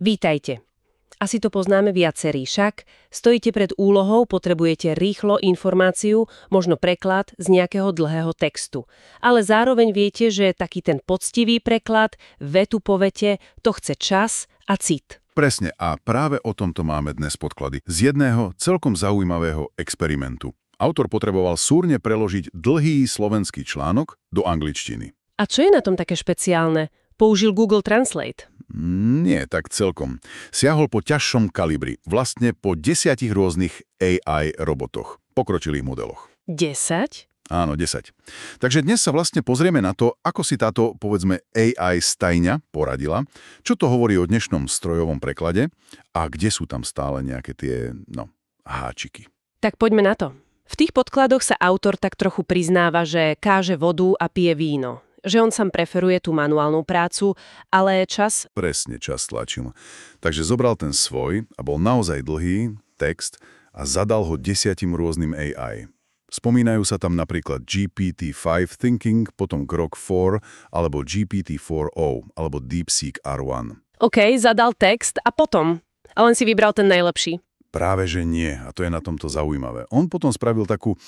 Vítajte. Asi to poznáme viacerí, však stojíte pred úlohou, potrebujete rýchlo informáciu, možno preklad z nejakého dlhého textu. Ale zároveň viete, že taký ten poctivý preklad, vetu po vete, to chce čas a cit. Presne, a práve o tomto máme dnes podklady z jedného celkom zaujímavého experimentu. Autor potreboval súrne preložiť dlhý slovenský článok do angličtiny. A čo je na tom také špeciálne? Použil Google Translate? Nie, tak celkom. Siahol po ťažšom kalibri, vlastne po 10 rôznych AI robotoch, pokročilých modeloch. 10? Áno, 10. Takže dnes sa vlastne pozrieme na to, ako si táto, povedzme, AI stajňa poradila, čo to hovorí o dnešnom strojovom preklade a kde sú tam stále nejaké tie, háčiky. Tak poďme na to. V tých podkladoch sa autor tak trochu priznáva, že káže vodu a pije víno. Že on sám preferuje tú manuálnu prácu, ale čas... Presne, čas tlačil. Takže zobral ten svoj a bol naozaj dlhý text a zadal ho 10 rôznym AI. Spomínajú sa tam napríklad GPT-5 Thinking, potom Grok 4, alebo GPT-4o, alebo DeepSeek R1. OK, zadal text a potom? A len si vybral ten najlepší. Práve že nie, a to je na tomto zaujímavé. On potom spravil takú,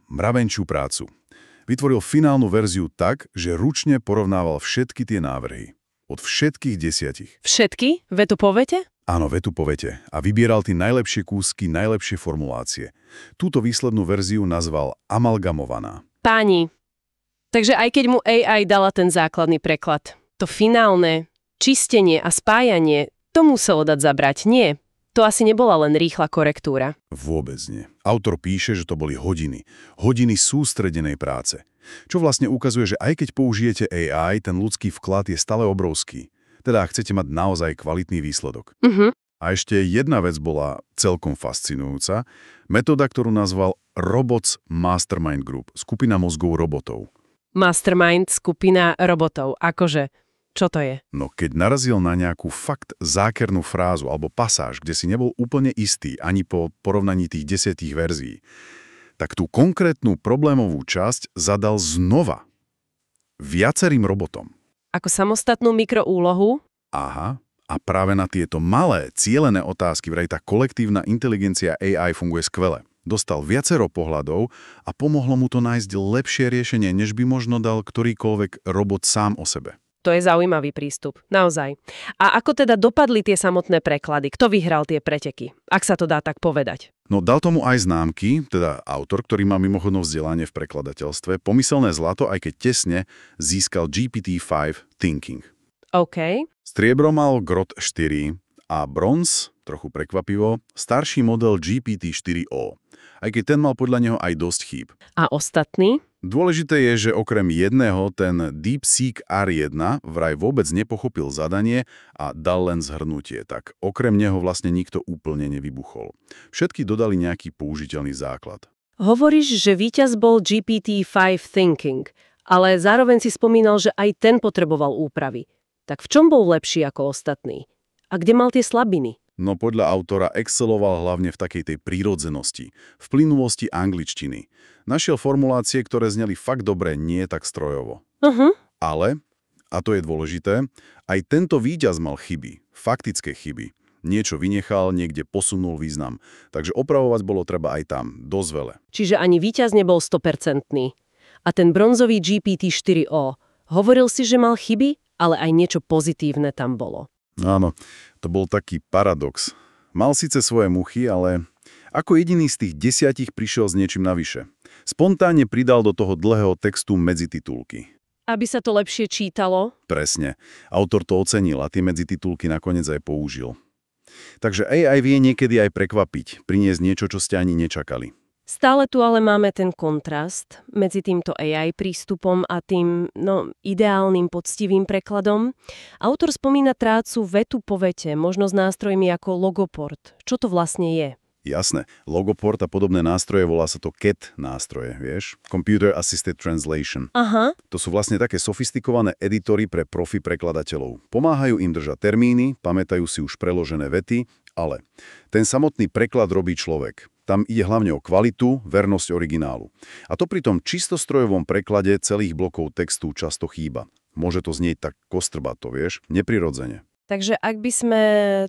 mravenčiu prácu. Vytvoril finálnu verziu tak, že ručne porovnával všetky tie návrhy. Od všetkých 10. Všetky? Vetu po vete? Áno, vetu po vete. A vybieral tie najlepšie kúsky, najlepšie formulácie. Túto výslednú verziu nazval amalgamovaná. Páni, takže aj keď mu AI dala ten základný preklad, to finálne čistenie a spájanie, to muselo dať zabrať, nie? To asi nebola len rýchla korektúra. Vôbec nie. Autor píše, že to boli hodiny. Hodiny sústredenej práce. Čo vlastne ukazuje, že aj keď použijete AI, ten ľudský vklad je stále obrovský. Teda chcete mať naozaj kvalitný výsledok. A ešte jedna vec bola celkom fascinujúca. Metóda, ktorú nazval Robots Mastermind Group. Skupina mozgov robotov. Mastermind, skupina robotov. Akože? Čo to je? No keď narazil na nejakú fakt zákernú frázu alebo pasáž, kde si nebol úplne istý ani po porovnaní tých 10 verzií, tak tú konkrétnu problémovú časť zadal znova viacerým robotom. Ako samostatnú mikroúlohu? Aha, a práve na tieto malé, cielené otázky vraj tá kolektívna inteligencia AI funguje skvele. Dostal viacero pohľadov a pomohlo mu to nájsť lepšie riešenie, než by možno dal ktorýkoľvek robot sám o sebe. To je zaujímavý prístup, naozaj. A ako teda dopadli tie samotné preklady? Kto vyhral tie preteky? Ak sa to dá tak povedať. No dal tomu aj známky, teda autor, ktorý má mimochodom vzdelanie v prekladateľstve, pomyselné zlato, aj keď tesne získal GPT-5 Thinking. OK. Striebro mal Grok 4 a bronz, trochu prekvapivo, starší model GPT-4o. Aj keď ten mal podľa neho aj dosť chýb. A ostatní? Dôležité je, že okrem jedného ten DeepSeek R1 vraj vôbec nepochopil zadanie a dal len zhrnutie, tak okrem neho vlastne nikto úplne nevybuchol. Všetky dodali nejaký použiteľný základ. Hovoríš, že víťaz bol GPT-5 Thinking, ale zároveň si spomínal, že aj ten potreboval úpravy. Tak v čom bol lepší ako ostatný? A kde mal tie slabiny? No podľa autora exceloval hlavne v takej tej prírodzenosti, v plynulosti angličtiny. Našiel formulácie, ktoré zneli fakt dobre, nie tak strojovo. Ale, a to je dôležité, aj tento víťaz mal chyby, faktické chyby. Niečo vynechal, niekde posunul význam. Takže opravovať bolo treba aj tam, dosť veľa. Čiže ani víťaz nebol 100%. A ten bronzový GPT-4o, hovoril si, že mal chyby, ale aj niečo pozitívne tam bolo. Áno, to bol taký paradox. Mal síce svoje muchy, ale ako jediný z tých 10 prišiel s niečím navyše. Spontánne pridal do toho dlhého textu medzititulky. Aby sa to lepšie čítalo? Presne. Autor to ocenil a tie medzititulky nakoniec aj použil. Takže AI vie niekedy aj prekvapiť, priniesť niečo, čo ste ani nečakali. Stále tu ale máme ten kontrast medzi týmto AI prístupom a tým, ideálnym poctivým prekladom. Autor spomína trácu vetu po vete, možno s nástrojmi ako Logoport. Čo to vlastne je? Jasné. Logoport a podobné nástroje, volá sa to CAT nástroje, vieš? Computer Assisted Translation. Aha. To sú vlastne také sofistikované editory pre profi prekladateľov. Pomáhajú im držať termíny, pamätajú si už preložené vety, ale ten samotný preklad robí človek. Tam ide hlavne o kvalitu, vernosť originálu. A to pri tom čistostrojovom preklade celých blokov textu často chýba. Môže to znieť tak kostrbato, vieš, neprirodzene. Takže ak by sme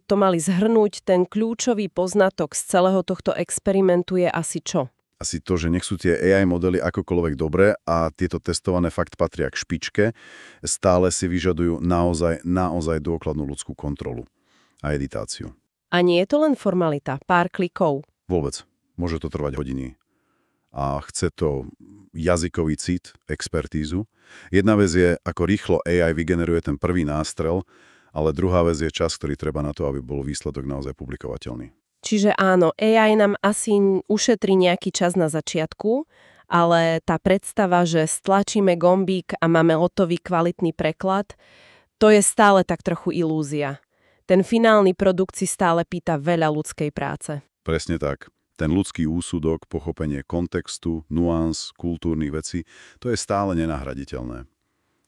to mali zhrnúť, ten kľúčový poznatok z celého tohto experimentu je asi čo? Asi to, že nech sú tie AI modely akokoľvek dobré a tieto testované fakt patria k špičke, stále si vyžadujú naozaj dôkladnú ľudskú kontrolu a editáciu. A nie je to len formalita, pár klikov. Vôbec. Môže to trvať hodiny. A chce to jazykový cit, expertízu. Jedna vec je, ako rýchlo AI vygeneruje ten prvý nástrel, ale druhá vec je čas, ktorý treba na to, aby bol výsledok naozaj publikovateľný. Čiže áno, AI nám asi ušetrí nejaký čas na začiatku, ale tá predstava, že stlačíme gombík a máme hotový kvalitný preklad, to je stále tak trochu ilúzia. Ten finálny produkt si stále pýta veľa ľudskej práce. Presne tak. Ten ľudský úsudok, pochopenie kontextu, nuans, kultúrnych vecí, to je stále nenahraditeľné.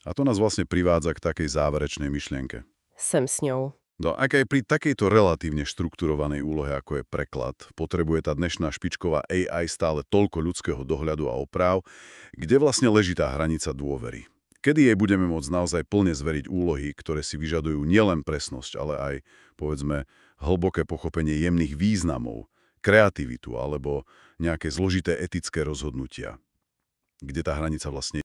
A to nás vlastne privádza k takej záverečnej myšlienke. Sem s ňou. No ak aj pri takejto relatívne štrukturovanej úlohe, ako je preklad, potrebuje tá dnešná špičková AI stále toľko ľudského dohľadu a oprav, kde vlastne leží tá hranica dôvery. Kedy jej budeme môcť naozaj plne zveriť úlohy, ktoré si vyžadujú nielen presnosť, ale aj, povedzme, hlboké pochopenie jemných významov, kreativitu alebo nejaké zložité etické rozhodnutia. Kde tá hranica vlastne